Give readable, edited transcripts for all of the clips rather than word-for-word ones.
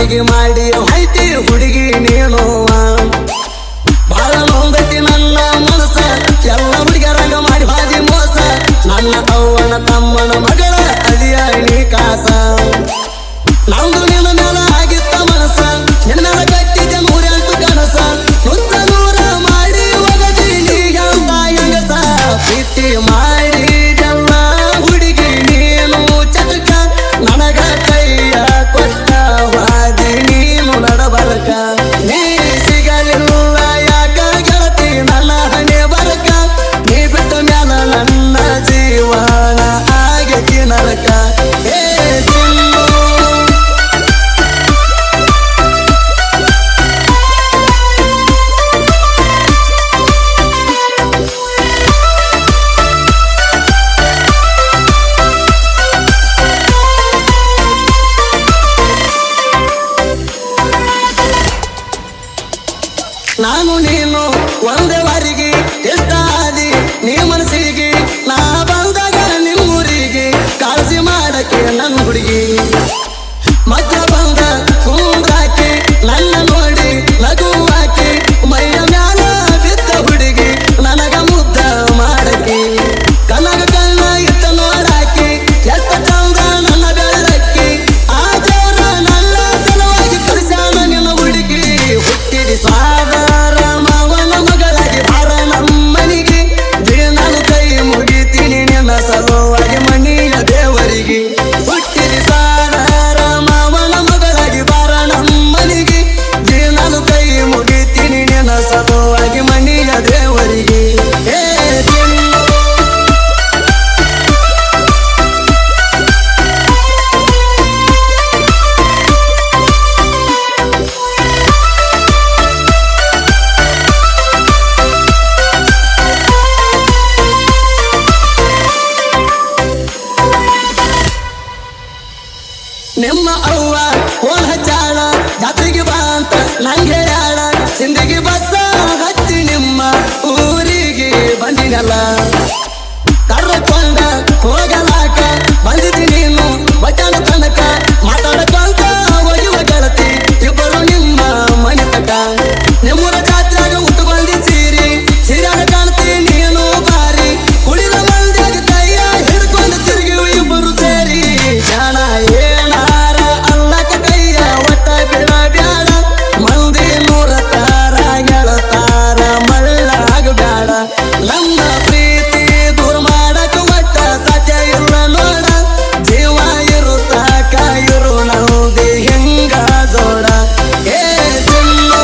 ಮದುವೆಗೆ ಮಾಡಿ ಹೈತಿ ಹುಡುಗಿ ನೀನು ಬಾಳ ನೋಂದೈತಿ ನನ್ನ ಮನಸ ಎಲ್ಲ ಹುಡುಗರಂಗ ಮಾಡಿ ಬಾದಿ ಮೋಸ ನನ್ನ ಅವ್ವನ ತಮ್ಮನ ಮಗಳ ಅದಿಯ ನೀ ಕಾಸ ನಂದು ನಿನ್ನ ಮೇಲೆ ಆಗಿತ್ತ ಮನಸ ನಿನ್ನ ಕಟ್ಟಿದ್ದೆ 108 ಕನಸ ನುಚ್ಚ ನೂರ ಮಾಡಿ ಒಗದಿ ನೀಗಂತ ಹೆಂಗಸ ಪ್ರೀತಿ ಮಾಡಿದೆಲ್ಲ ಹುಡುಗಿ ನೀನು ಚಟಕ ನನಗ ಕೈಯ ಕೊಟ್ಟ ವಾದಿ ನೀನು ನಡಬರಕ ನೀ ಸಿಗಲಿಲ್ಲ ಯಾಕ ಗೆಳತಿ ನನ್ನ ಹಣೆ ಬರಕ ನೀ ಬಿಟ್ಟ ಮ್ಯಾಲ ನನ್ನ ಜೀವನ ಆಗೈತಿ ನರಕ ಏ ಚಿನ್ನು ನಾನು ನೀನು ಒಂದೇ ವಾರಿಗೆ ಎಷ್ಟ ಆದಿ ನೀ ಮನಸ್ಸಿಗೆ ನಾ ಬಂದಾಗ ನಿಮ್ಮೂರಿಗೆ ಕಾಳಜಿ ಮಾಡಕ್ಕೆ ನನ್ನ ಹುಡುಗಿ ಮಧ್ಯ ಬಂದ ಕುಂದ್ರಾಕಿ ನನ್ನ ನೋಡಿ ಲಘುವಾಕಿ ಮೈಯ ಮ್ಯಾಲ ಬಿದ್ದ ಹುಡುಗಿ ನನಗ ಮುದ್ದ ಮಾಡಕಿ ಕನಗ ಕಣ್ಣ ಇತ್ತ ನೋಡಾಕಿ ಎತ್ತ ಚಂದ ನನ್ನ ಬೆಳ್ಳಕ್ಕಿ ಆ ದೇವ್ರ ನನ್ನ ಸಲುವಾಗಿ ಕಳಿಸ್ಯಾನ ನಿನ್ನ ಹುಡುಗಿ ಹುಟ್ಟಿದ ಸಾದರ ಮಾವನ ಮಗಳಾಗಿ ಬಾರ ನಮ್ಮನಿಗೆ ನಾನು ಕೈ ಮುಗಿತೀನಿ ನಿನ್ನ ಸಲುವಾಗಿ ಮಣಿಯ ದೇವರಿಗೆ ಹುಟ್ಟಿದ ಸಾದರ ಮಾವನ ಮಗಳಾಗಿ ಬಾರ ನಮ್ಮನಿಗೆ ನಾನು ಕೈ ಮುಗಿತೀನಿ ನಿನ್ನ ಸಲುವಾಗಿ ಮಣಿಯ ದೇವರಿಗೆ ಏ ಚಿನ್ನು ನಿಮ್ಮ ಅವ್ವ ಫೋನ್ ಹಚ್ಚಾಳ ಜಾತ್ರೆಗೆ ಬಾ ಅಂತ ನಂಗೆ ಹೇಳ ಸಿಂದಿಗೆ ಬಸ್ಸ ಹತ್ತಿ ನಿಮ್ಮ ಊರಿಗೆ ಬಂದಿನಲ್ಲ ಕರ್ಕೊಂಡ ಹೋಗಲಾಕ ಬಂದಿದ್ದಿ ನೀನು ಬಚಾಣ ತನಕ ಮಾತಾಡಕೊಂತ ಒಯ್ಯುವ ಗೆಳತಿ ಇಬ್ಬರು ನಿಮ್ಮ ಮನೆ ತಕ ನಿಮ್ಮೂರ ಜಾತ್ರೆಗ ಉಟ್ಕೊಂಡಿ ಸೀರ್ಯಾಗ ಕಾಣ್ತಿ ನೀನು ಬಾರಿ ಕುಡಿದ ಮಂದಿಯಾಗ ಕೈಯ ಹಿಡ್ಕೊಂಡು ತಿರುಗಿ ಇಬ್ಬರು ಸೇರಿ ಜಾಣ ಏನಾರ ಅಲ್ಲಕ ಕೈಯ ಒಟ್ಟ ಬಿಡಬ್ಯಾಡ ಮಂದಿ 100 ತಾರ ಗೆಳತಾರ ಮಳ್ಳಾಗಬ್ಯಾಡ ನಮ್ಮ ಪ್ರೀತಿ ದೂರ ಮಾಡಕ ಒಟ್ಟ ಸಾಧ್ಯ ಇಲ್ಲ ನೋಡ ಜೀವ ಇರುತ್ತಾಕ ಇರು ನಲ್ದಿ ಹಿಂಗ ಜೋಡ ಏ ಚಿನ್ನು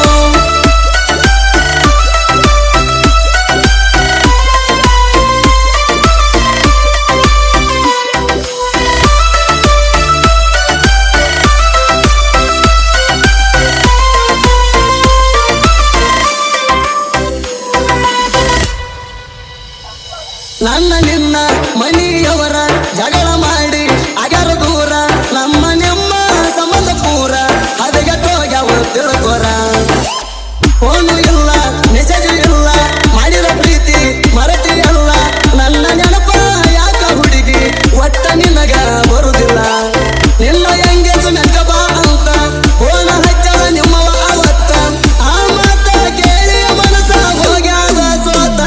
ನನ್ನ ನಿನ್ನ ಮನೆಯವರ ಜಗಳ ಮಾಡಿ ಅಗರ ದೂರ ನಮ್ಮ ನಿಮ್ಮ ಸಂಬಂಧ ಪೂರ ಹದಗೆಟ್ಟೋಗ್ಯಾವ ತಿಳ್ಕೊರ ಫೋನು ಇಲ್ಲ ಮೆಸೇಜ್ ಇಲ್ಲ ಮಾಡಿದ ಪ್ರೀತಿ ಮರತಿ ಅಲ್ಲ ನನ್ನ ನೆನಪ ಯಾಕ ಹುಡುಗಿ ಒಟ್ಟ ನಿನಗ ಬರುದಿಲ್ಲ ನಿನ್ನ ಎಂಗೇಜ್ಮೆಂಟ್ ಬಾ ಅಂತ ಫೋನ ಹಚ್ಚದ ನಿಮ್ಮವ ಅವತ್ತ ಆ ಮಾತ ಕೇಳಿ ಮನಸ ಹೋಗ್ಯಾದ ಸೋತ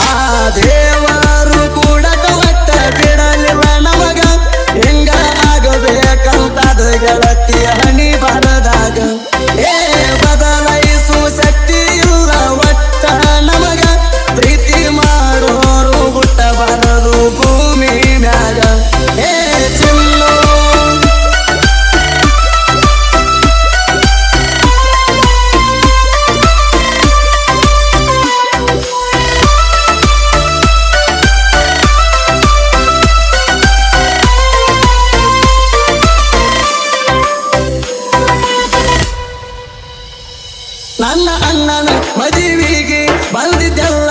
ಆ ದೇವರು ಕೂಡ ಒಟ್ಟ ಬಿಡಲಿಲ್ಲ ನಮಗ ಹಿಂಗ ಆಗಬೇಕಂತದ ಗೆಳತಿ ಹಣಿ ಬರದಾಗ ಏ ಬದಲಾಯಿಸು ಶಕ್ತಿ ಇಲ್ಲ ಒಟ್ಟ ನಮಗ ಪ್ರೀತಿ ಮಾಡೋರು ಹುಟ್ಟ ಬರದು ಭೂಮಿ ಮ್ಯಾಗ ಏ ಚಿನ್ನು ನನ್ನ ಅಣ್ಣನ ಮದುವೆಗೆ ಬಂದಿದ್ದೆಲ್ಲ